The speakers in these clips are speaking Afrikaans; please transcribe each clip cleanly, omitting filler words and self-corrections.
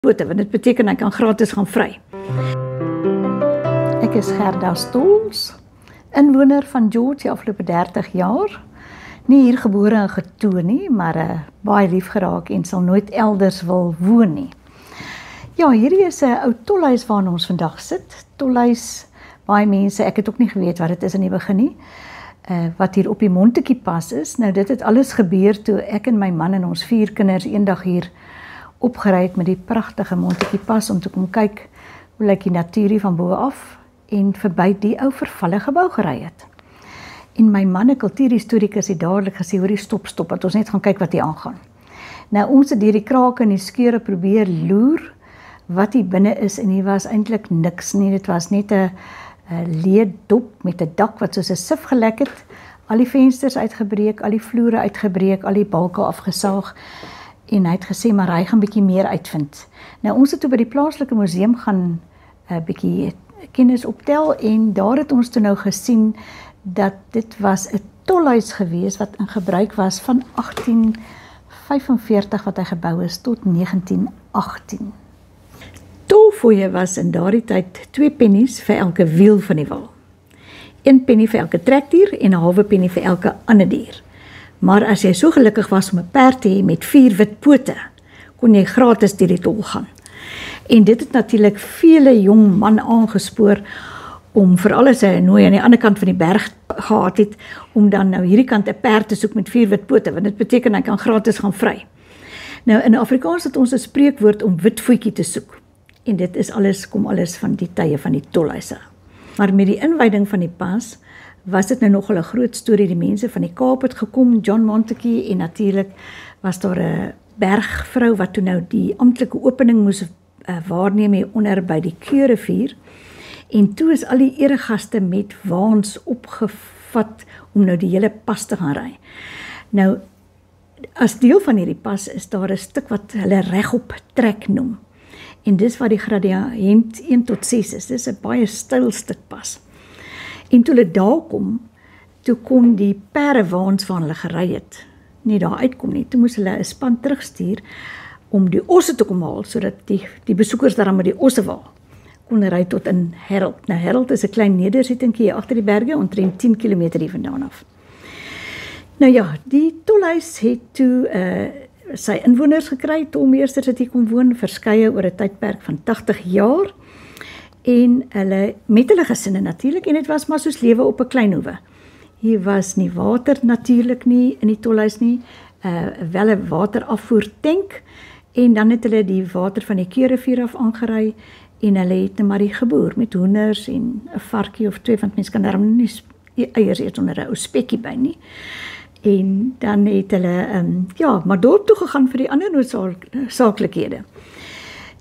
Pote, want dit beteken hy kan gratis gaan vry. Ek is Gerda Stols, inwoner van George die afgelope 30 jaar. Nie hier gebore en getoe nie, maar baie lief geraak en sal nooit elders wil woon nie. Ja, hierdie is 'n ou tolhuis waarin ons vandag sit. Tolhuis, baie mense, ek het ook nie geweet wat dit is in die begin nie. Wat hier op die Montetjie pas is. Nou dit het alles gebeur toe ek en my man en ons 4 kinders eendag hier opgery het met die pragtige Montetjie pas om te kom kyk hoe lyk die natuur hier van bo af en verby die ou vervalle gebou gery het. En my man, 'n kultuurhistorikus, het dadelik gesê, hoorie stop, dat ons net gaan kyk wat hier aangaan. Nou ons het deur die krake en die skeure probeer loer wat hier binne is en hier was eintlik niks nie. Dit was net 'n leeddop met 'n dak wat soos 'n sif gelek het, al die vensters uitgebreek, al die vloere uitgebreek, al die balke afgesaag. En hy het gesê, maar hy gaan bietjie meer uitvind. Nou ons het toe by die plaaslike museum gaan bietjie kennis optel en daar het ons toe nou gesien dat dit was 'n tolhuis gewees wat in gebruik was van 1845 wat hy gebou is tot 1918. Tolfooie was in daardie tyd 2 pennies vir elke wiel van die wa. 1 penny vir elke trekdier en 'n halwe penny vir elke ander dier. Maar as jy so gelukkig was om 'n perd te hê met 4 wit pote, kon jy gratis deur die tol gaan. En dit het natuurlik vele jong man aangespoor om veral as hy nooi aan die ander kant van die berg gehad het, om dan nou hierdie kant 'n perd te soek met 4 wit pote, want dit beteken hy kan gratis gaan vry. Nou in Afrikaans het ons 'n spreekwoord om wit voetjie te soek. En dit is kom alles van die tye van die tolhuise. Maar met die inwyding van die pas was dit nou nogal 'n groot storie. Die mense van die Kaap het gekom, John Montetjie, en natuurlik was daar 'n bergvrou wat toe nou die amptelike opening moes waarneem hier onder by die Keurivier. En toe is al die eregaste met waans opgevat om nou die hele pas te gaan ry. Nou, as deel van hierdie pas is daar 'n stuk wat hulle regop trek noem. En dis wat die gradiënt 1 tot 6 is. Dis 'n baie styl stuk pas. En toe hulle daar kom, toe kon die perdewaans waar hulle gery het nie daar uitkom nie. Toe moes hulle 'n span terugstuur om die osse te kom haal, sodat die besoekers daar met die osse wa kon ry tot in Herald. Nou Herald is 'n klein nedersettingkie agter die berge, omtrent 10 km hiervandaan af. Nou ja, die tolhuis het toe sy inwoners gekry, tolmeesters het hier kom woon, verskeie oor 'n tydperk van 80 jaar, en hulle met hulle gesinne natuurlik, en dit was maar soos lewe op 'n klein hoewe. Hier was nie water natuurlik nie in die tolhuis nie, wel 'n waterafvoertank, en dan het hulle die water van die Keurivier af aangery, en hulle het net maar die geboer met hoenders en 'n varkie of 2, want mense kan daarom nie eiers eet onder 'n ou spekkie by nie. En dan het hulle maar dorp toe gegaan vir die ander noodsaaklikhede.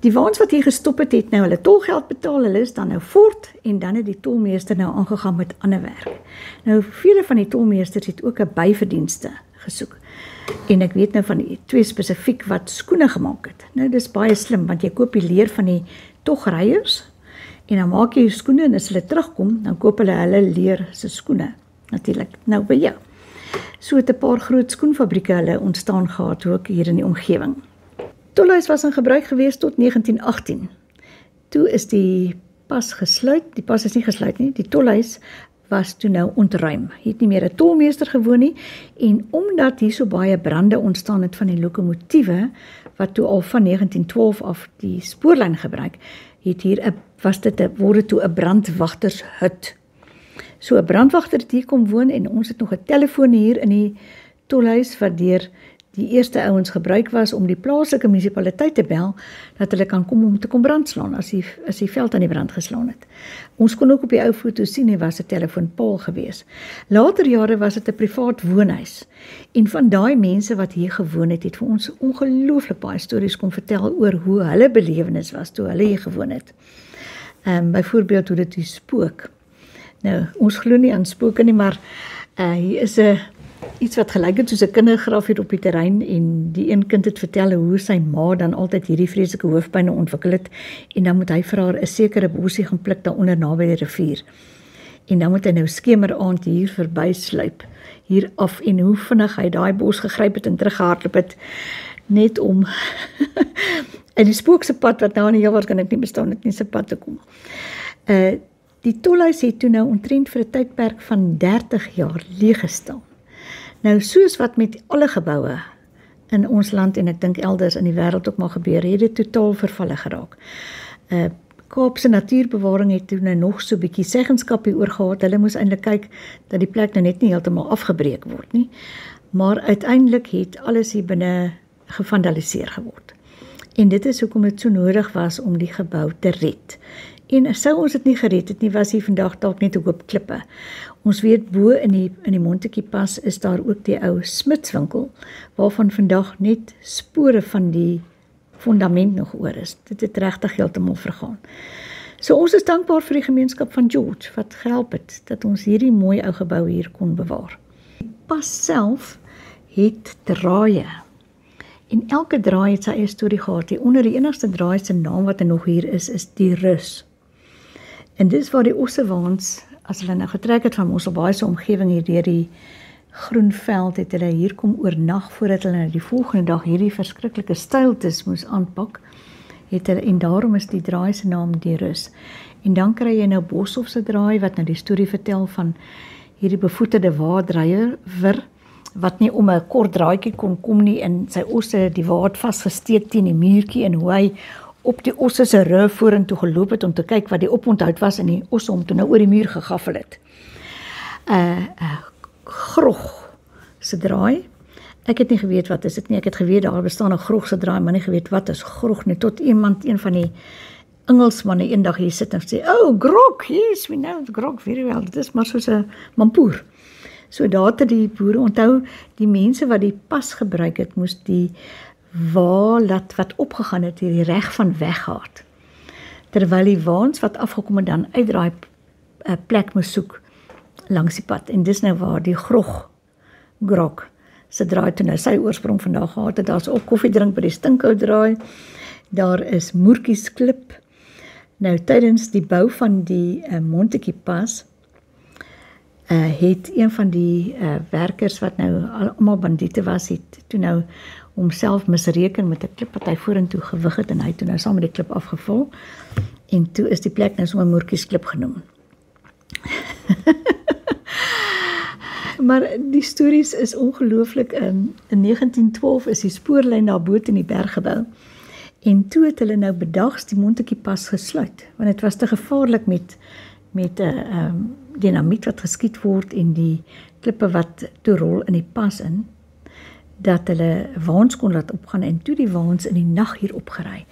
Die waans wat hier gestop het nou hulle tolgeld betaal, hulle is dan nou voort, en dan het die tolmeester nou aangegaan met ander werk. Nou vele van die tolmeesters het ook 'n byverdienste gesoek. En ek weet nou van die 2 spesifiek wat skoene gemaak het. Nou dis baie slim, want jy koop die leer van die togryers en dan maak jy skoene, en as hulle terugkom, dan koop hulle leer se skoene natuurlik nou by jou. So het 'n paar groot skoenfabrieke hulle ontstaan gehad ook hier in die omgewing. Tolhuis was in gebruik gewees tot 1918. Toe is die pas gesluit. Die pas is nie gesluit nie. Die tolhuis was toe nou ontruim. Hier het nie meer 'n tolmeester gewoon nie, en omdat hier so baie brande ontstaan het van die lokomotiewe wat toe al van 1912 af die spoorlyn gebruik, word dit toe 'n brandwagtershut. So 'n brandwagter het hier kom woon, en ons het nog 'n telefoon hier in die tolhuis wat deur die eerste ouens gebruik was om die plaaslike munisipaliteit te bel, dat hulle kan kom om te kom brandslaan as die veld aan die brand geslaan het. Ons kon ook op die ou foto sien, hy was 'n telefoonpaal gewees. Later jare was dit 'n privaat woonhuis, en van daai mense wat hier gewoon het vir ons ongelooflik baie stories kom vertel oor hoe hulle belewenis was toe hulle hier gewoon het. Byvoorbeeld hoe dit spook. Nou, ons glo nie aan spooke nie, maar hier is iets wat gelyk het soos 'n kindergraf hier op die terrein, en die een kind het vertel hoe sy ma dan altyd hierdie vreeslike hoofpyne ontwikkel het, en dan moet hy vir haar 'n sekere bosie gaan pluk daaronder naby die rivier. En dan moet hy nou skemeraand hier verby sluip, hier af, en hoe vinnig hy daai bos gegryp het en teruggehardloop het, net om in die spookse pad wat nou aan die heel waarskynlik nie bestaan het nie, se pad te kom. Die tolhuis het toe nou omtrent vir 'n tydperk van 30 jaar leeg gestaan. Nou soos wat met alle geboue in ons land en ek dink elders in die wêreld ook maar gebeur, het dit totaal vervalle geraak. Kaapse Natuurbewaring het toe nou nog so 'n bietjie seggenskap hieroor gehad. Hulle moes eintlik kyk dat die plek nou net nie heeltemal afgebreek word nie. Maar uiteindelik het alles hier binne gevandaliseer geword. En dit is hoekom dit so nodig was om die gebou te red. En sou ons dit nie gered het nie, was hier vandag dalk net 'n hoop klippe. Ons weet bo in die Montetjie Pas is daar ook die ou smidswinkel, waarvan vandag net spore van die fundament nog oor is. Dit het regtig heeltemal vergaan. So ons is dankbaar vir die gemeenskap van George, wat gehelp het, dat ons hierdie mooi ou gebou hier kon bewaar. Die pas self het draaie. En elke draai het sy eie storie gehad. Die onder die enigste draai se naam wat er nog hier is die Rus. En dis waar die ossewaans, as hulle nou getrek het van Mosselbaai se omgewing hier deur die groen veld, het hulle hier kom oornag voordat hulle die volgende dag hierdie verskriklike steiltes moes aanpak. En daarom is die draai se naam die Rus. En dan kry jy nou Boshoff se draai wat nou die storie vertel van hierdie bevoeterde waardryer wat nie om 'n kort draaitjie kon kom nie en sy osse die waard vasgesteek teen die muurtjie en hoe hy op die osse se rug vorentoe geloop het om te kyk wat die oponthoud was en die osse hom toe nou oor die muur gegaffel het. Grog se draai. Ek het nie geweet wat is dit nie. Ek het geweet daar bestaan 'n grog se draai, maar nie geweet wat is grog nie. Tot een van die Engelsmanne eendag hier sit en sê, "Oh, grog, yes, we know grog very well." Dit is maar soos 'n mampoer. So daar het die boere onthou, die mense wat die pas gebruik het, moes die waalat wat opgegaan het hier die reg van weggaat. Terwyl die waans wat afgekom het dan uit daai plek moes soek langs die pad. En dis nou waar die grog se draai toe nou sy oorsprong vandag gehad het. Daar's ook koffie drink by die Stinkhou draai. Daar is Moertjies Klip. Nou tydens die bou van die Montetjie Pas het een van die werkers wat nou almal bandiete was, het toe nou homself misreken met 'n klip wat hy vorentoe gewig het en hy toe nou saam met die klip afgeval. En toe is die plek nou sommer Moertjies Klip genoem. Maar die stories is ongelooflik. In 1912 is die spoorlyn daarbo in die berg gebou. En toe het hulle nou bedags die Montetjie Pas gesluit, want dit was te gevaarlik met dinamiet wat geskiet word en die klippe wat toe rol in die pas in, dat hulle waans kon laat opgaan en toe die waans in die nag hier opgery.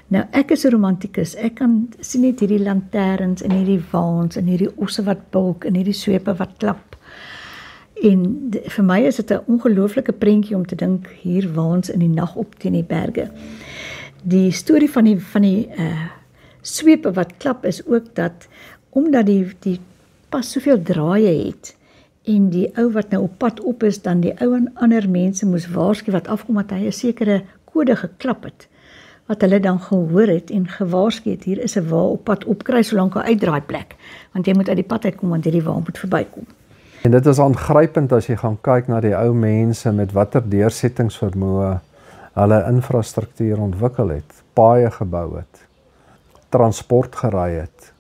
Nou ek is 'n romantikus, ek kan sien net hierdie lanterns en hierdie waans en hierdie osse wat bulk en hierdie swepe wat klap. En vir my is dit 'n ongelooflike prentjie om te dink hier waans in die nag op teen die berge. Die storie van die swepe wat klap is ook dat omdat die pas soveel draaie het en die ou wat nou op pad op is, dan die ou en ander mense moes waarsku wat afkom dat hy 'n sekere kode geklap het wat hulle dan gehoor het en gewaarsku het, hier is 'n wa op pad opkry solank 'n uitdraaiplek, want jy moet uit die pad uitkom want hierdie wa moet verbykom. En dit is aangrypend as jy gaan kyk na die ou mense met watter deursettingsvermoë hulle infrastruktuur ontwikkel het, paaie gebou het, transport gery het,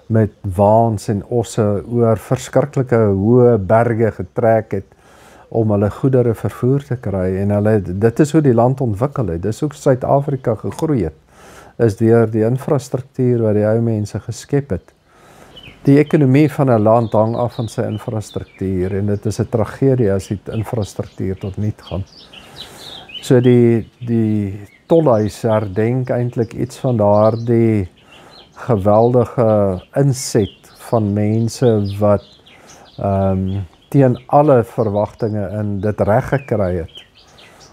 met waans en osse oor verskriklike hoë berge getrek het om hulle goedere vervoer te kry en dit is hoe die land ontwikkel het, dis hoe Suid-Afrika gegroei het, is deur die infrastruktuur wat die ou mense geskep het. Die ekonomie van 'n land hang af van sy infrastruktuur en dit is 'n tragedie as die infrastruktuur tot niet gaan. So die tolhuis herdenk eintlik iets van daardie geweldige inset van mense wat teen alle verwagtinge in dit reg gekry het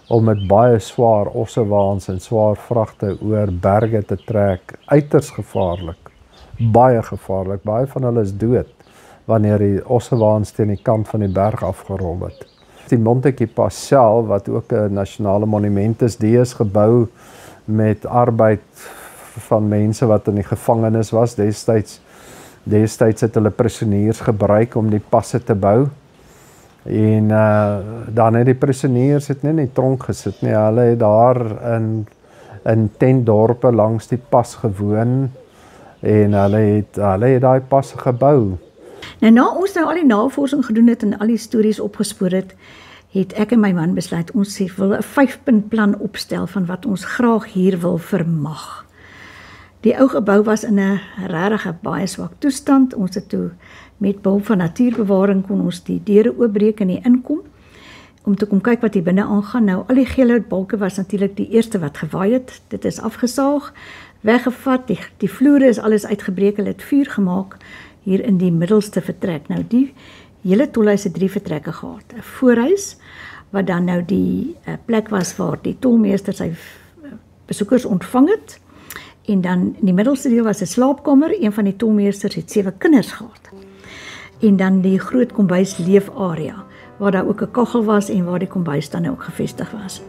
om met baie swaar ossewaans en swaar vragte oor berge te trek, uiters gevaarlik, baie gevaarlik. Baie van hulle is dood wanneer die ossewaans teen die kant van die berg afgerol het. Die Montetjie Pas self, wat ook 'n nasionale monument is, die is gebou met arbeid van mense wat in die gevangenis was. Destyds het hulle prisoniers gebruik om die passe te bou. En dan het die prisoniers het nie in die tronk gesit nie. Hulle het daar in tentdorpe langs die pas gewoon en hulle het daai pas gebou. Nou na ons nou al die navorsing gedoen het en al die stories opgespoor het ek en my man besluit ons wil 'n 5-punt plan opstel van wat ons graag hier wil vermag. Die ou gebou was in 'n regtig baie swak toestand. Ons het toe met behulp van natuurbewaring kon ons die deure oopbreek en inkom om te kom kyk wat hier binne aangaan. Nou al die geelhoutbalke was natuurlik die eerste wat gewaai het. Dit is afgesaag, weggevat, die vloere is alles uitgebreek, hulle het vuur gemaak hier in die middelste vertrek. Nou die hele tolhuis het 3 vertrekke gehad. 'n Voorhuis wat dan nou die plek was waar die tolmeester sy besoekers ontvang het. En dan in die middelste deel was 'n slaapkamer. Een van die tolmeesters het 7 kinders gehad. En dan die groot kombuis leefarea waar daar ook 'n kaggel was en waar die kombuis dan ook gevestig was.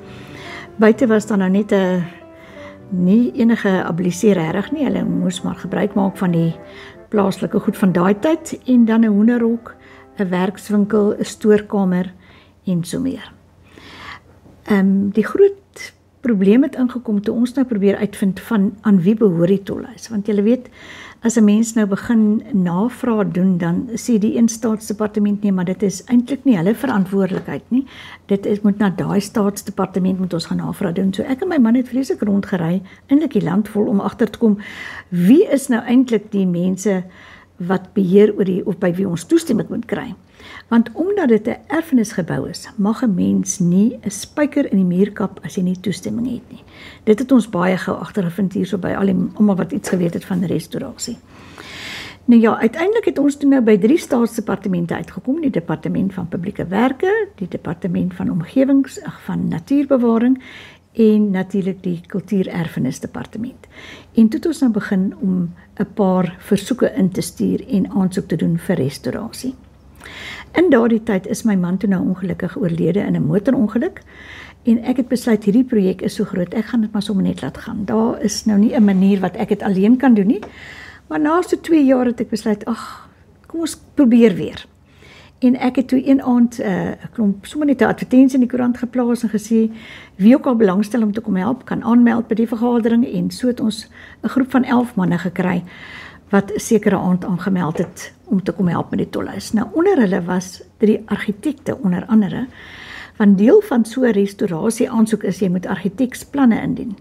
Buite was dan nou net 'n nie enige abiliseer reg nie. Hulle moes maar gebruik maak van die plaaslike goed van daai tyd en dan 'n hoenderhok, 'n werkswinkel, 'n stoorkamer en so meer. Die groot probleem het ingekom toe ons nou probeer uitvind van aan wie behoort die tolhuis. Want julle weet, as 'n mens nou begin navraag doen, dan sê die een staatsdepartement nee, maar dit is eintlik nie hulle verantwoordelikheid nie. Moet na daai staatsdepartement moet ons gaan navraag doen. So ek en my man het vreeslik rondgery, eintlik die land vol om agter te kom wie is nou eintlik die mense wat beheer oor of by wie ons toestemming moet kry. Want omdat dit 'n erfenisgebou is, mag 'n mens nie 'n spyker in die muur kap as jy nie toestemming het nie. Dit het ons baie gou agtergevind hierso by almal wat iets geweet het van restaurasie. Nou ja, uiteindelik het ons toe nou by 3 staatsdepartemente uitgekom, die departement van publieke werke, die departement van van natuurbewaring en natuurlik die kultuurerfenisdepartement. En toe het ons nou begin om 'n paar versoeke in te stuur en aansoek te doen vir restaurasie. In daardie tyd is my man toe nou ongelukkig oorlede in 'n motorongeluk en ek het besluit hierdie projek is so groot, ek gaan dit maar sommer net laat gaan. Daar is nou nie 'n manier wat ek dit alleen kan doen nie, maar na so 2 jaar het ek besluit, kom ons probeer weer. En ek het toe een aand 'n klomp sommer net 'n advertensie in die koerant geplaas en gesê wie ook al belangstel om te kom help, kan aanmeld by die vergadering en so het ons 'n groep van 11 manne gekry wat 'n sekere aand aangemeld het om te kom help met die tolhuis. Nou onder hulle was 3 argitekte onder andere, want deel van so 'n restaurasie aansoek is jy moet argitekspanne indien.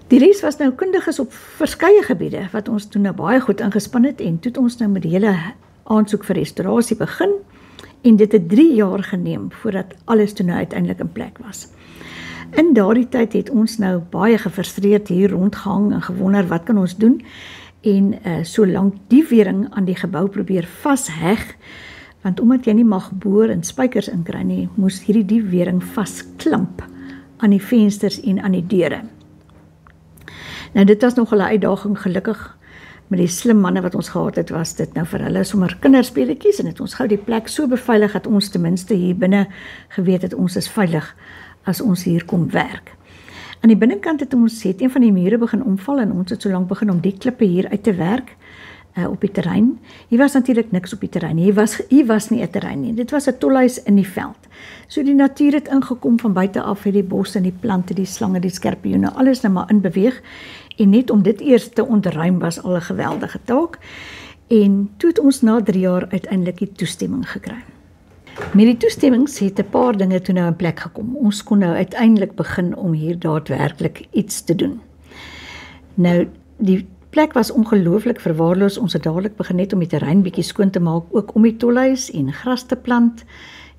Die res was nou kundiges op verskeie gebiede wat ons toe nou baie goed ingespan het en toe het ons nou met die hele aansoek vir restaurasie begin en dit het 3 jaar geneem voordat alles toe nou uiteindelik in plek was. In daardie tyd het ons nou baie gefrustreerd hier rondgehang en gewonder wat kan ons doen en solank die wering aan die gebou probeer vasheg, want omdat jy nie mag boor en spykers inkry nie, moes die wering vasklamp aan die vensters en aan die deure. Nou dit was nog 'n uitdaging, gelukkig met die slim manne wat ons gehad het, was dit nou vir hulle sommer kinderspeletjies en het ons gou die plek so beveilig dat ons ten minste hier binne geweet het ons is veilig as ons hier kom werk. Aan die binnenkant het een van die mure begin omval en ons het so lank begin om die klippe hier uit te werk op die terrein. Hier was natuurlik niks op die terrein. Hier was nie 'n terrein nie. Dit was 'n tolhuis in die veld. So die natuur het ingekom van buite af, het die bosse en die plante, die slange, die skorpioene, alles nou maar in beweeg. En net om dit eers te ontruim was al 'n geweldige taak. En toe het ons na 3 jaar uiteindelik die toestemming gekry. Met die toestemmings het 'n paar dinge toe nou in plek gekom. Ons kon nou uiteindelik begin om hier daadwerklik iets te doen. Nou, die plek was ongelooflik verwaarloos. Ons het dadelik begin net om die terrein bietjie skoon te maak, ook om die tolhuis en gras te plant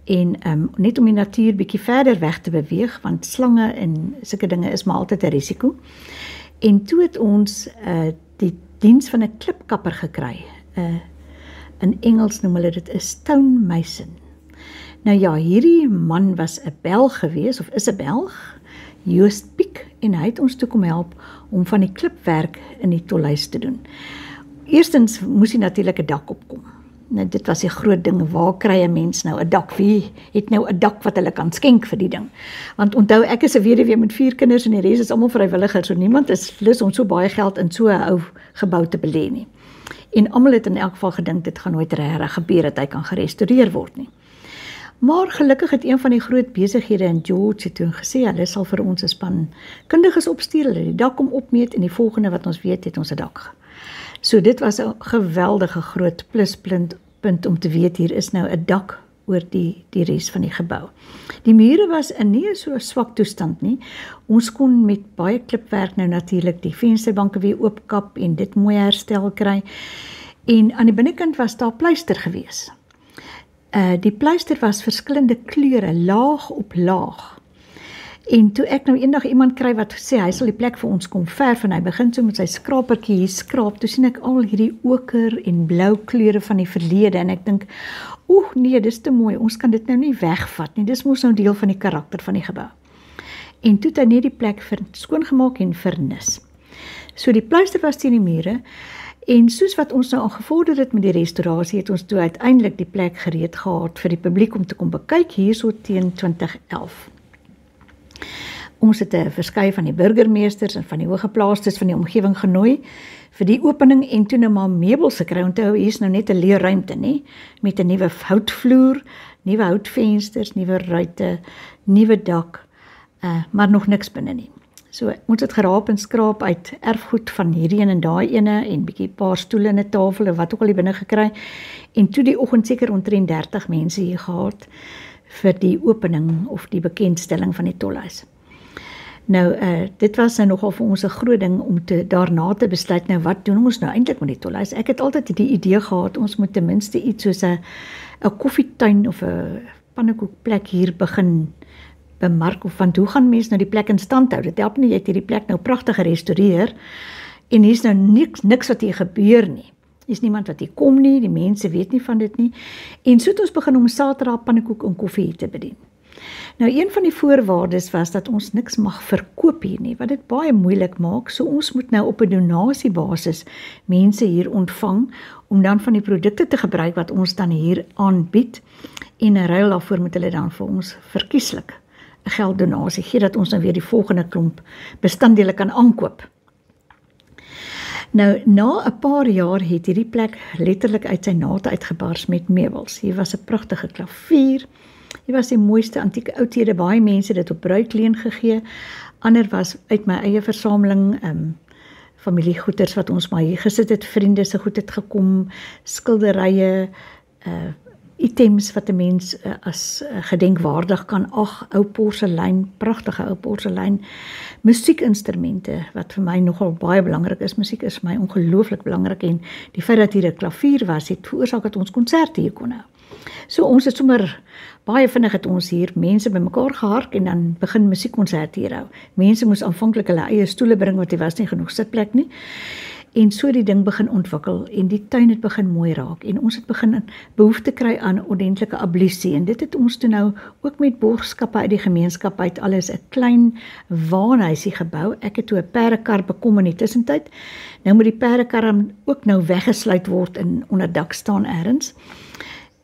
en net om die natuur bietjie verder weg te beweeg, want slange en sulke dinge is maar altyd 'n risiko. En toe het ons die diens van 'n klipkapper gekry. In Engels noem hulle dit 'n stonemason. Nou ja, hierdie man was 'n Belg gewees, of is 'n Belg, Joost Piek, en hy het ons toe kom help om van die klipwerk in die tolhuis te doen. Eerstens moes hy natuurlik 'n dak opkom. Nou, dit was 'n groot ding, waar kry 'n mens nou 'n dak? Wie het nou 'n dak wat hulle kan skenk vir die ding? Want onthou, ek is 'n weduwee met 4 kinders en die res is almal vrywilligers, so niemand is lus om so baie geld in so 'n ou gebou te belê nie. En almal het in elk geval gedink dit gaan nooit regtig gebeur dat hy kan gerestoreer word nie. Maar gelukkig het een van die groot besighede in George toe gesê, hulle sal vir ons 'n span kundiges opstuur, hulle die dak kom opmeet en die volgende wat ons weet, het ons 'n dak. So dit was 'n geweldige groot pluspunt om te weet, hier is nou 'n dak oor die res van die gebou. Die mure was in nie so swak toestand nie. Ons kon met baie klipwerk nou natuurlik die vensterbanke weer oopkap en dit mooi herstel kry. En aan die binnekant was daar pleister gewees. Die pleister was verskillende kleure, laag op laag. En toe ek nou eendag iemand kry wat sê, hy sal die plek vir ons kom verf, en hy begin so met sy skrapertjie hier skraap, toe sien ek al hierdie oker en blou kleure van die verlede, en ek dink, nee, dis te mooi, ons kan dit nou nie wegvat nie, dis mos nou deel van die karakter van die gebou. En toe het hy net die plek skoongemaak en vernis. So die pleister was teen die mure, en soos wat ons nou al gevorder het met die restaurasie, het ons toe uiteindelik die plek gereed gehad vir die publiek om te kom bekyk, hierso teen 2011. Ons het 'n verskeie van die burgemeesters en van die hoëgeplaastes van die omgewing genooi vir die opening en toe nou maar meubels gekry. Onthou, hier is nou net 'n leë ruimte, nê, met 'n nuwe houtvloer, nuwe houtvensters, nuwe ruitte, nuwe dak, maar nog niks binne nie. So ons het geraap en skraap uit erfgoed van hierdie en daai ene en bietjie paar stoele en 'n tafel en wat ook al hier binne gekry. En toe die oggend seker omtrent 30 mense hier gehad vir die opening of die bekendstelling van die tolhuis. Nou, dit was nou nogal vir ons 'n groot ding om daarna te besluit, nou wat doen ons nou eintlik met die tolhuis? Ek het altyd die idee gehad, ons moet ten minste iets soos 'n koffietuin of 'n pannekoekplek hier begin bemark, of want hoe gaan mense nou die plek in stand hou? Dit help nie, jy het hierdie plek nou pragtig gerestoreer, en hier is nou niks wat hier gebeur nie. Hier is niemand wat hier kom nie, die mense weet nie van dit nie, en so het ons begin om Saterdag pannekoek en koffie hier te bedien. Nou, een van die voorwaardes was dat ons niks mag verkoop hier nie, wat dit baie moeilik maak, so ons moet nou op 'n donasiebasis mense hier ontvang, om dan van die produkte te gebruik wat ons dan hier aanbied, en 'n ruil daarvoor moet hulle dan vir ons verkieslik 'n gelddonasie gee, dat ons nou weer die volgende klomp bestanddele kan aankoop. Nou, na 'n paar jaar het hierdie plek letterlik uit sy nate uitgebars met meubels. Hier was 'n pragtige klavier, hier was die mooiste antieke oudhede, baie mense dit op bruikleen gegee, ander was uit my eie versameling, familiegoeders wat ons maar hier gesit het, vriende se goed het gekom, skilderye, items wat 'n mens as gedenkwaardig kan ag, ou porselein, pragtige ou porselein, musiekinstrumente, wat vir my nogal baie belangrik is. Musiek is vir my ongelooflik belangrik, en die feit dat hier 'n klavier was, het veroorsaak dat ons konserte hier kon hou. So ons het sommer baie vinnig het ons hier mense bymekaar gehark en dan begin musiekkonserte hier hou. Mense moes aanvanklik hulle eie stoele bring, want daar was nie genoeg sitplek nie. En so die ding begin ontwikkel, en die tuin het begin mooi raak, en ons het begin behoefte kry aan ordentlike ablusie, en dit het ons toe nou ook met borgskappe uit die gemeenskap uit alles 'n klein waanhuisie gebou. Ek het toe 'n perdekar bekom in die tussentyd. Nou moet die perdekar ook nou weggesluit word en onder dak staan ergens,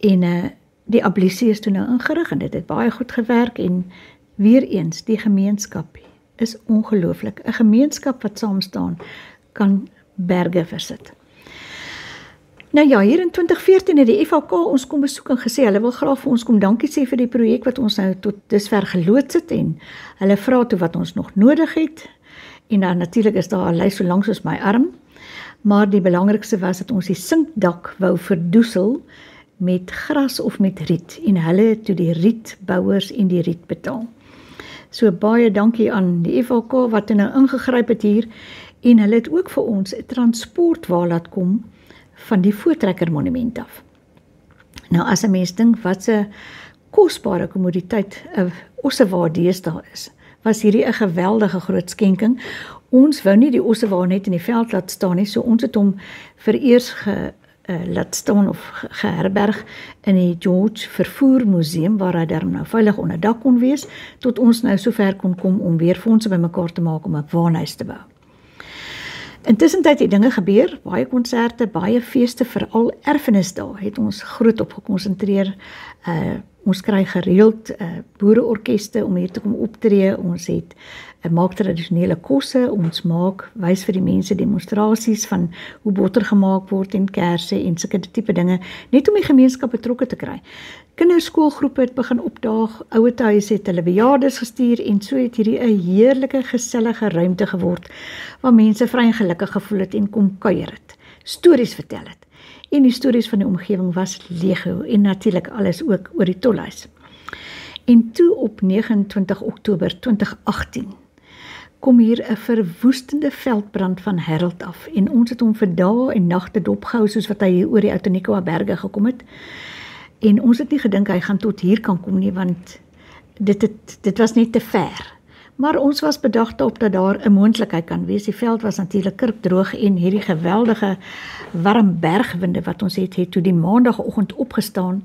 en die ablusie is toe nou ingerig, en dit het baie goed gewerk, en weer eens, die gemeenskap is ongelooflik. 'n Gemeenskap wat saam staan, kan berge versit. Nou ja, hier in 2014 het die FHK ons kom besoek en gesê, hulle wil graag vir ons kom dankie sê vir die projek wat ons nou tot dusver geloods het, en hulle vra toe wat ons nog nodig het, en dan natuurlik is daar 'n lys so lank soos my arm, maar die belangrikste was dat ons die sinkdak wou verdoesel met gras of met riet, en hulle het toe die rietbouers en die riet betaal. So baie dankie aan die FHK wat nou ingegryp het hier, en hulle het ook vir ons 'n transport waar laat kom van die Voortrekker monument af. Nou as 'n mens dink wat 'n kosbare kommoditeit 'n ossewaar deesdae is, was hierdie 'n geweldige groot skenking. Ons wou nie die ossewaar net in die veld laat staan nie, so ons het hom vereers laat staan of geherberg in die George Vervoer Museum, waar hy daarom nou veilig onder dak kon wees, tot ons nou sover kon kom om weer fondse bymekaar te maak om 'n waanhuis te bou. Intussen het dinge gebeur, baie konserte, baie feeste, veral erfenisdae het ons groot op gekonsentreer. Ons kry gereeld boereorkeste om hier te kom optree. Ons het maak tradisionele kosse, ons wys vir die mense demonstrasies van hoe botter gemaak word en kersse en sulke tipe dinge, net om die gemeenskap betrokke te kry. Kinderskoolgroepe het begin opdaag, ouertehuis het hulle bejaardes gestuur en so het hierdie 'n heerlike, gesellige ruimte geword, waar mense vry en gelukkig gevoel het en kom kuier het, stories vertel het. En die stories van die omgewing was legio en natuurlik alles ook oor die tolhuis. En toe op 29 Oktober 2018 kom hier 'n verwoestende veldbrand van Harold af en ons het hom vir dae en nagte dopgehou soos wat hy hier oor die Outeniqua berge gekom het. En ons het nie gedink hy gaan tot hier kan kom nie, want dit was net te ver. Maar ons was bedag daarop dat daar 'n moontlikheid kan wees. Die veld was natuurlik kurkdroog en hierdie geweldige warm bergwinde wat ons het toe die maandagoggend opgestaan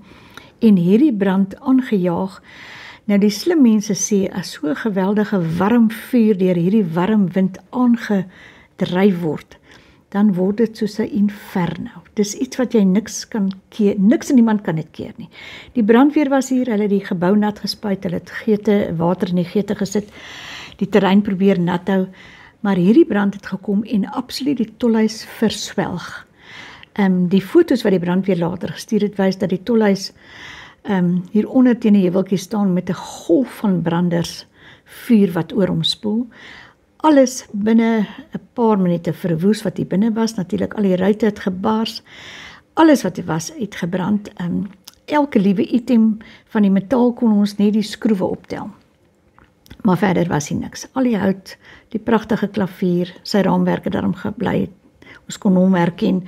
en hierdie brand aangejaag. Nou die slim mense sê, as so 'n geweldige warm vuur deur hierdie warm wind aangedryf word, dan word dit soos 'n inferno. Dis iets wat jy niks kan keer, niks en niemand kan dit keer nie. Die brandweer was hier, hulle het die gebou nat gespuit, hulle het water in die geete gesit, die terrein probeer nat hou, maar hierdie brand het gekom en absoluut die tolhuis verswelg. Die foto's wat die brandweer later gestuur het, wys dat die tolhuis hieronder teen die heuweltjie staan met 'n golf van branders vuur wat oor hom spoel. Alles binne 'n paar minute verwoes wat hier binne was, natuurlik al die ruite het gebars, alles wat hier was het gebrand. Elke liewe item van die metaal kon ons net die skroewe optel. Maar verder was hier niks. Al die hout, die pragtige klavier, sy raamwerke daarom gebly, ons kon hom herken.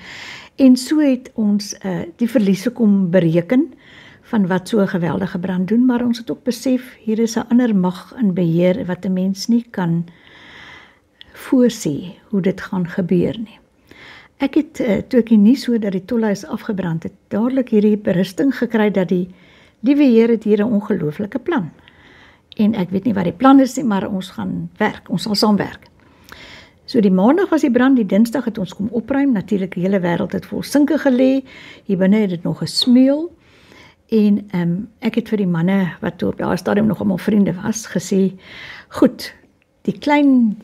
En so het ons die verliese kom bereken van wat so 'n geweldige brand doen, maar ons het ook besef, hier is 'n ander mag in beheer wat 'n mens nie kan voorsien hoe dit gaan gebeur nie. Ek het, toe ek die nuus hoor dat die tolhuis afgebrand het, dadelik hierdie berusting gekry dat die liewe Heer het hier 'n ongelooflike plan. En ek weet nie wat die plan is nie, maar ons gaan werk, ons sal saamwerk. So die maandag was die brand, die dinsdag het ons kom opruim, natuurlik die hele wêreld het vol sinke gelê, hier binne het dit nog gesmeul, en ek het vir die manne, wat toe op daardie stadium nog almal vriende was, gesê, goed, die klein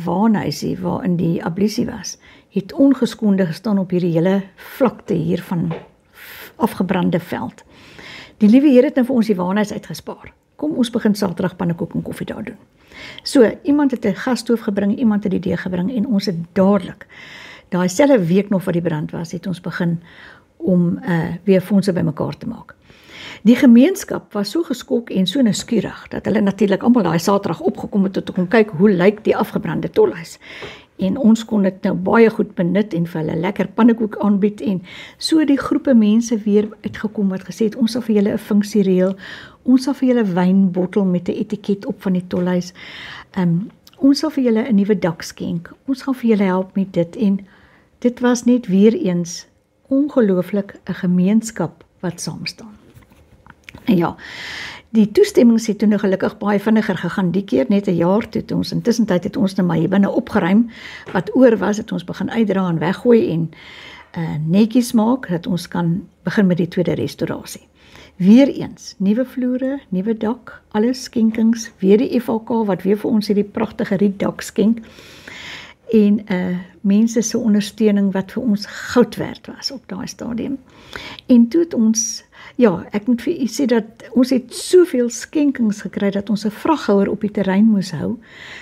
waanhuisie waarin die ablusie was, het ongeskonde gestaan op hierdie hele vlakte hier van afgebrande veld. Die liewe Heer het nou vir ons die waanhuis uitgespaar. Kom ons begin Saterdag pannekoek en koffie daar doen. So, iemand het 'n gasstoof gebring, iemand het die deeg gebring en ons het dadelik, daai selfde week nog wat die brand was, het ons begin om weer fondse bymekaar te maak. Die gemeenskap was so geskok en so nuuskierig, dat hulle natuurlik almal daai Saterdag opgekom het om te kyk hoe lyk die afgebrande tolhuis. En ons kon dit nou baie goed benut en vir hulle lekker pannekoek aanbied en so die groepe mense weer uitgekom wat gesê het, ons sal vir julle 'n funksie reël, ons sal vir julle wynbottel met 'n etiket op van die tolhuis, ons sal vir julle 'n nuwe dak skenk, ons gaan vir julle help met dit en dit was net weer eens ongelooflik 'n gemeenskap wat saam staan. En ja, die toestemmings het toe nou gelukkig baie vinniger gegaan die keer, net 'n jaar toe, ons intussentyd het ons nou maar hier binne opgeruim, wat oor was, het ons begin uitdra en weggooi en netjies maak, dat ons kan begin met die tweede restaurasie. Weereens, nuwe vloere, nuwe dak, alles skenkings, weer die FHK wat weer vir ons hierdie pragtige rietdak skenk, en mense se ondersteuning wat vir ons goud werd was op daai stadium. En toe het ons, ja, ek moet vir u sê dat ons het soveel skenkings gekry dat ons 'n vraghouer op die terrein moes hou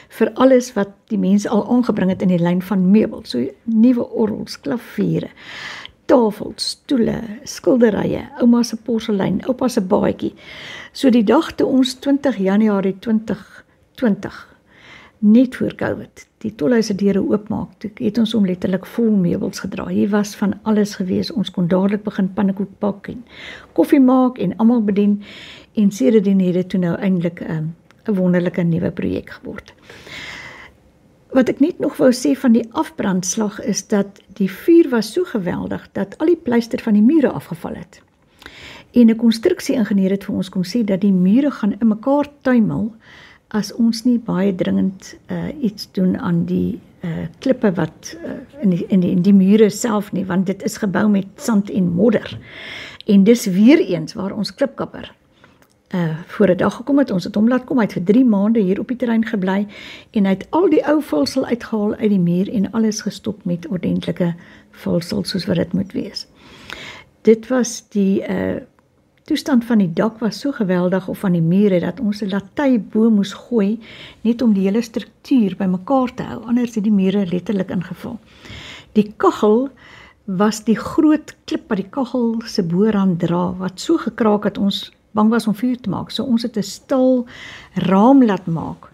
vir alles wat die mense al aangebring het in die lyn van meubels, so nuwe orgels, klaviere, tafels, stoele, skilderye, ouma se porselein, oupa se baadjie. So die dag toe ons 20 Januarie 2020 net voor COVID, die tolhuis se deure oopmaak, toe het ons hom letterlik vol meubels gedra. Hier was van alles gewees, ons kon dadelik begin pannekoek bak en koffie maak en almal bedien, en sedertdien het dit toe nou eintlik 'n wonderlike nuwe projek geword. Wat ek net nog wou sê van die afbrandslag is dat die vuur was so geweldig dat al die pleister van die mure afgeval het. En 'n konstruksie-ingenieur het vir ons kom sê dat die mure gaan in mekaar tuimel as ons nie baie dringend iets doen aan die klippe wat in die mure self nie, want dit is gebou met sand en modder. En dis weer eens waar ons klipkapper voor 'n dag gekom het. Ons het hom laat kom. Hy het vir 3 maande hier op die terrein gebly en hy het al die ou vulsel uitgehaal uit die muur en alles gestop met ordentlike vulsel soos wat dit moet wees. Dit was die toestand van die dak was so geweldig of van die mure dat ons 'n latty bo moes gooi net om die hele struktuur bymekaar te hou. Anders het die mure letterlik ingeval. Die kaggel was die groot klip wat die kaggel se boorrand dra wat so gekraak het ons bang was om vuur te maak. So ons het 'n stil raam laat maak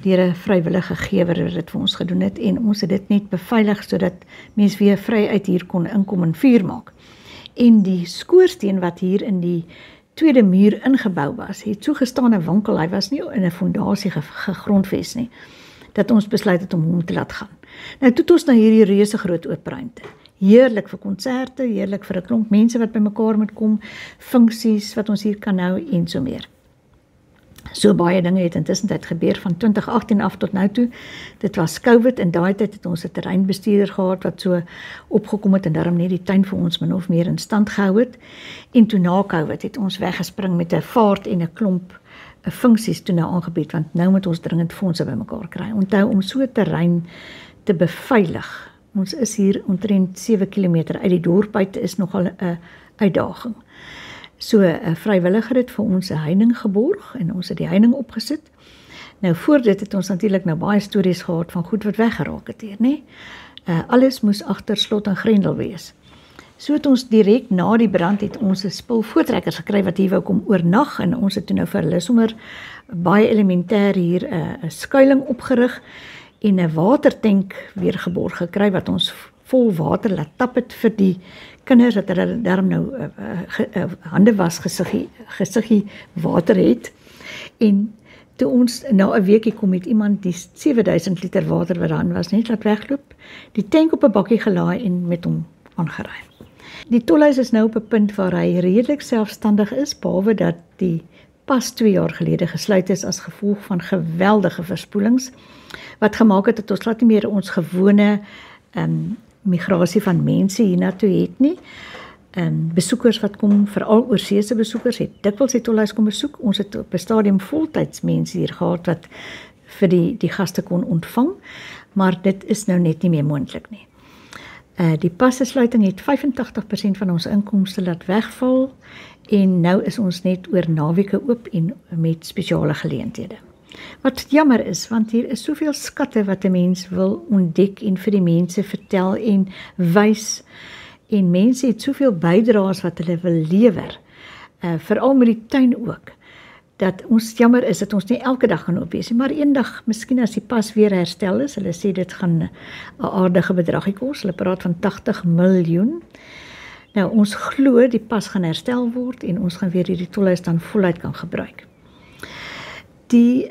deur 'n vrywillige gewer wat dit vir ons gedoen het en ons het dit net beveilig sodat mense weer vry uit hier kon inkom en vuur maak. En die skoorsteen wat hier in die tweede muur ingebou was, het so gestaan 'n winkel, hy was nie in 'n fondasie gegrondves nie, dat ons besluit het om hom te laat gaan. Nou toe het ons na hierdie reuse groot oop ruimte. Heerlik vir konserte, heerlik vir 'n klomp mense wat bymekaar moet kom, funksies wat ons hier kan hou en so meer. So baie dinge het intussen tyd gebeur van 2018 af tot nou toe. Dit was COVID en daai tyd het ons 'n terreinbestuurder gehad wat so opgekom het en daarom net die tuin vir ons min of meer in stand gehou het. En toe na COVID het ons weggespring met 'n vaart en 'n klomp funksies toe nou aangebied want nou moet ons dringend fondse bymekaar kry. Onthou om so 'n terrein te beveilig. Ons is hier omtrent 7 km uit die dorp uit, is nogal 'n uitdaging. So 'n vrywilliger het vir ons 'n heining geborg en ons het die heining opgesit. Nou voor dit het ons natuurlik nou baie stories gehad van goed wat weggeraak het hier, nê? Alles moes agter slot en grendel wees. So het ons direk na die brand het ons 'n spul voortrekkers gekry wat hier wou kom oornag en ons het toe nou vir hulle sommer baie elementêr hier 'n skuiling opgerig en 'n watertank weer geborg gekry wat ons vol water laat tap het vir die kinders dat hulle daarom nou hande was gesiggie water het. En toe ons na 'n weekie kom met iemand die 7000 liter water wat daarin was net laat wegloop, die tank op 'n bakkie gelaai en met hom aangery. Die tolhuis is nou op 'n punt waar hy redelik selfstandig is, behalwe dat die pas 2 jaar gelede gesluit is as gevolg van geweldige verspoelings wat gemaak het dat ons glad nie meer ons gewone migrasie van mense hiernatoe het nie. Besoekers wat kom, veral oorseese besoekers, het dikwels die tolhuis kom besoek. Ons het op 'n stadium voltyds mense hier gehad wat vir die gaste kon ontvang, maar dit is nou net nie meer moontlik nie. Die passesluiting het 85% van ons inkomste laat wegval en nou is ons net oor naweke oop en met spesiale geleenthede. Wat jammer is, want hier is soveel skatte wat 'n mens wil ontdek en vir die mense vertel en wys. En mense het soveel bydraes wat hulle wil lewer, veral met die tuin ook, dat ons jammer is dat ons nie elke dag gaan oop wees nie, maar eendag, miskien as die pas weer herstel is, hulle sê dit gaan 'n aardige bedragie kos, hulle praat van 80 miljoen. Nou ons glo die pas gaan herstel word en ons gaan weer hierdie tolhuis dan voluit kan gebruik. Die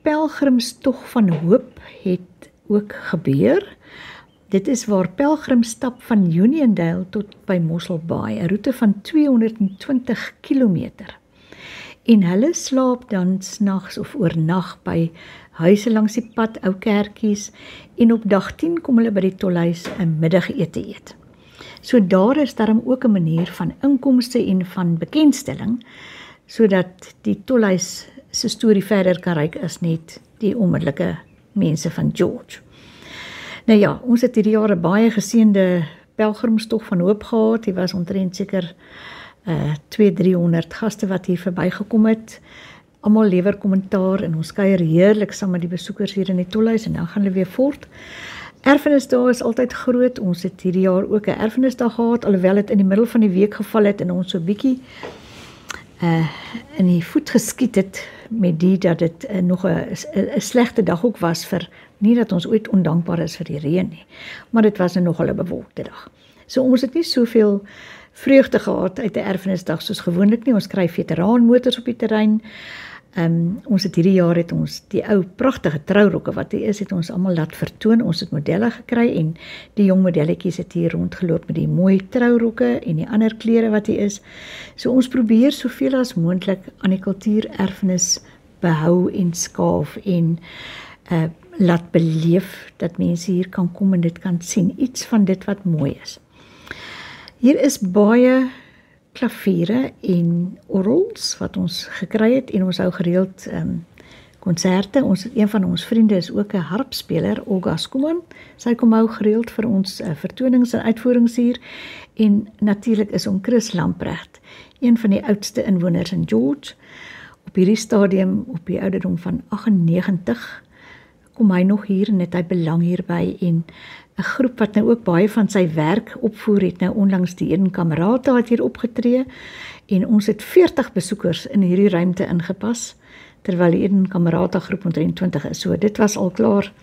pelgrimstog van hoop het ook gebeur. Dit is waar pelgrims stap van Uniondale tot by Mossel Bay, 'n roete van 220 kilometer. En hulle slaap dan snags of oornag by huise langs die pad, ou kerkies, en op dag 10 kom hulle by die tolhuis 'n middagete eet. So daar is daarom ook 'n manier van inkomste en van bekendstelling, sodat die tolhuis se storie verder kan reik as net die onmiddellike mense van George. Nou ja, ons het hierdie jaar 'n baie geseënde pelgrimstog van hoop gehad. Hier was omtrent seker 200-300 gaste wat hier verbygekom het. Almal lewer kommentaar en ons kuier heerlik saam met die besoekers hier in die tolhuis en dan gaan hulle weer voort. Erfenisdae is altyd groot. Ons het hierdie jaar ook 'n erfenisdag gehad, alhoewel dit in die middel van die week geval het en ons so bietjie in die voet geskiet het met dat dit nog 'n slegte dag ook was vir, nie dat ons ooit ondankbaar is vir die reën nie, maar dit was nogal 'n bewolkte dag. So ons het nie soveel vreugde gehad uit 'n erfenisdag soos gewoonlik nie. Ons kry veteraanmotors op die terrein. Ons het hierdie jaar het ons die ou pragtige trourokke wat hier is, het ons almal laat vertoon. Ons het modelle gekry en die jong modelletjies het hier rondgeloop met die mooi trourokke en die ander klere wat hier is. So ons probeer soveel as moontlik aan die kultuurerfenis behou en skaaf en laat beleef dat mense hier kan kom en dit kan sien, iets van dit wat mooi is. Hier is baie klaviere en orgels wat ons gekry het en ons hou gereeld konserte. Een van ons vriende is ook 'n harpspeler, Olga Skuman. Sy kom hou gereeld vir ons vertonings en uitvoerings hier. En natuurlik is om Chris Lamprecht, een van die oudste inwoners in George. Op hierdie stadium, op die ouderdom van 98, kom hy nog hier en het hy belang hierby. En 'n groep wat nou ook baie van sy werk opvoer het nou onlangs die Eden Kamerata het hier opgetree. En ons het 40 besoekers in hierdie ruimte ingepas, terwyl die Eden Kamerata groep omtrent 20 is. So dit was al klaar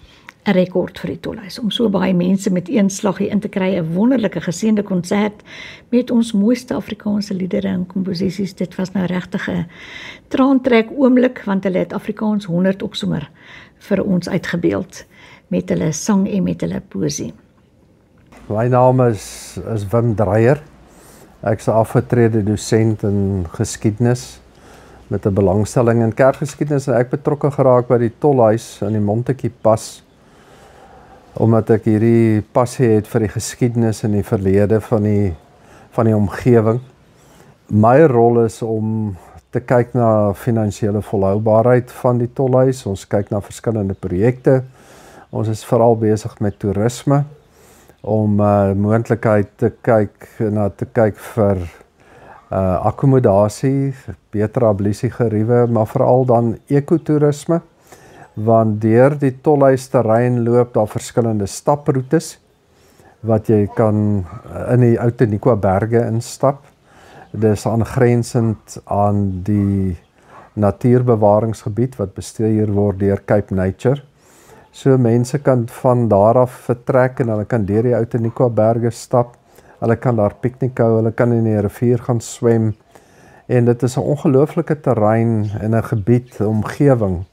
'n rekord vir die Tolhuis, om so baie mense met een slag hier in te kry, 'n wonderlike geseënde konsert met ons mooiste Afrikaanse liedere en komposisies. Dit was nou regtig 'n traantrek oomblik, want hulle het Afrikaans 100 ook sommer vir ons uitgebeeld, met hulle sang en met hulle poesie. My naam is Wim Dreyer. Ek's 'n afgetrede dosent in geskiedenis, met 'n belangstelling in kerkgeskiedenis, en ek betrokke geraak by die Tolhuis in die Montetjie Pas, omdat ek hierdie passie het vir die geskiedenis en die verlede van die omgewing. My rol is om te kyk na finansiële volhoubaarheid van die Tolhuis. Ons kyk na verskillende projekte. Ons is veral besig met toerisme, om moontlikheid te kyk vir akkommodasie, beter ablisiegeriewe, maar veral dan ekotourisme, want deur die Tolhuis terrein loop daar verskillende staproetes wat jy kan in die Outeniqua berge instap. Dit is aangrensend aan die natuurbewaringsgebied wat bestuur word deur Cape Nature. So mense kan van daar af vertrek en hulle kan deur die Outeniqua berge stap. Hulle kan daar piknik hou, hulle kan in die rivier gaan swem. En dit is 'n ongelooflike terrein en 'n gebied, 'n omgewing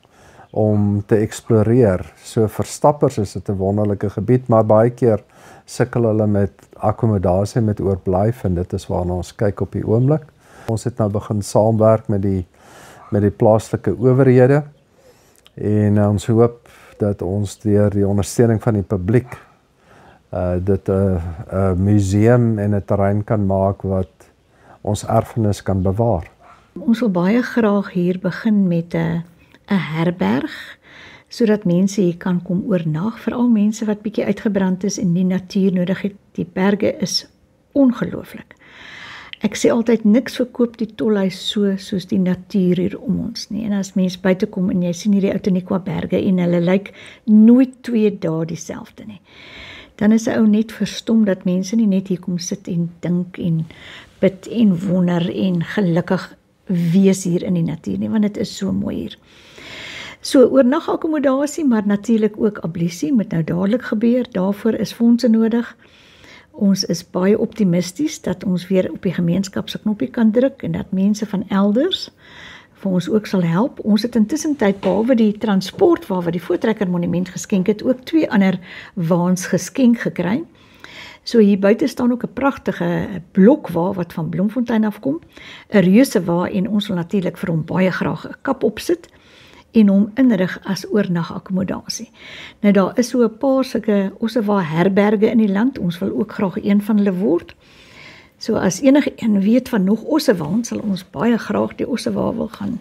om te eksploreer. So vir stappers is dit 'n wonderlike gebied, maar baie keer sukkel hulle met akkommodasie, met oorblyf, en dit is waarna ons kyk op die oomblik. Ons het nou begin saamwerk met die plaaslike owerhede, en ons hoop dat ons deur die ondersteuning van die publiek dit 'n museum en 'n terrein kan maak wat ons erfenis kan bewaar. Ons wil baie graag hier begin met 'n herberg, sodat mense hier kan kom oornag, veral mense wat bietjie uitgebrand is en nie natuur nodig het. Die berge is ongelooflik. Ek sê altyd, niks verkoop die Tolhuis soos die natuur hier om ons nie. En as mens buite kom en jy sien hierdie Outeniqua berge en hulle lyk nooit 2 dae dieselfde nie, dan is 'n ou net verstom dat mense nie net hier kom sit en dink en bid en wonder en gelukkig wees hier in die natuur nie, want dit is so mooi hier. So oornag akkommodasie, maar natuurlik ook ablusie moet nou dadelik gebeur. Daarvoor is fondse nodig. Ons is baie optimisties dat ons weer op die gemeenskap se knoppie kan druk en dat mense van elders vir ons ook sal help. Ons het intussen tyd, behalwe die transport waar die Voortrekker Monument geskenk het, ook 2 ander waans geskenk gekry. So hier buite staan ook 'n pragtige blokwa wat van Bloemfontein afkom, 'n reuse wa, en ons wil natuurlik vir hom baie graag 'n kap opsit en hom inrig as oornag akkommodasie. Nou daar is so 'n paar sulke Ossewa herberge in die land. Ons wil ook graag een van hulle word. So as enige een weet van nog Ossewa, sal ons baie graag die Ossewa wil gaan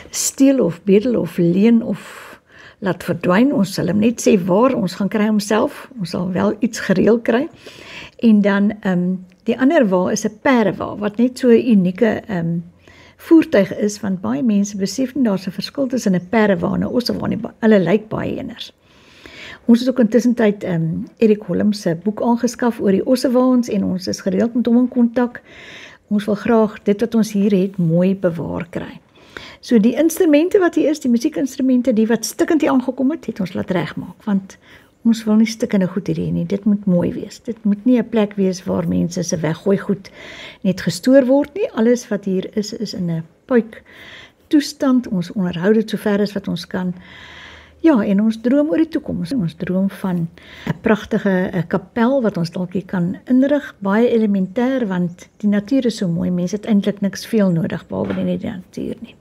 steel of bedel of leen of laat verdwyn. Ons sal hom net sê waar, ons gaan kry homself. Ons sal wel iets gereël kry. En dan die ander wa is 'n perdewa wat net so 'n unieke voertuig is, want baie mense besef nie daar's 'n verskil tussen 'n perdewa en 'n Ossewa nie. Hulle lyk baie eners. Ons het ook intussen tyd Erik Holm se boek aangeskaf oor die Ossewaans en ons is gereeld met hom in kontak. Ons wil graag dit wat ons hier het mooi bewaar kry. So die instrumente wat hier is, die musiekinstrumente, die wat stikkend hier aangekom het ons laat regmaak, want ons wil nie stikkende goed hier hê nie. Dit moet mooi wees. Dit moet nie 'n plek wees waar mense se weggooi goed net gestoor word nie. Alles wat hier is in 'n puik toestand. Ons onderhou dit sover as wat ons kan. Ja, en ons droom oor die toekoms. Ons droom van 'n pragtige kapel wat ons dalk hier kan inrig, baie elementêr, want die natuur is so mooi. Mense het eintlik niks veel nodig behalwe net die natuur nie.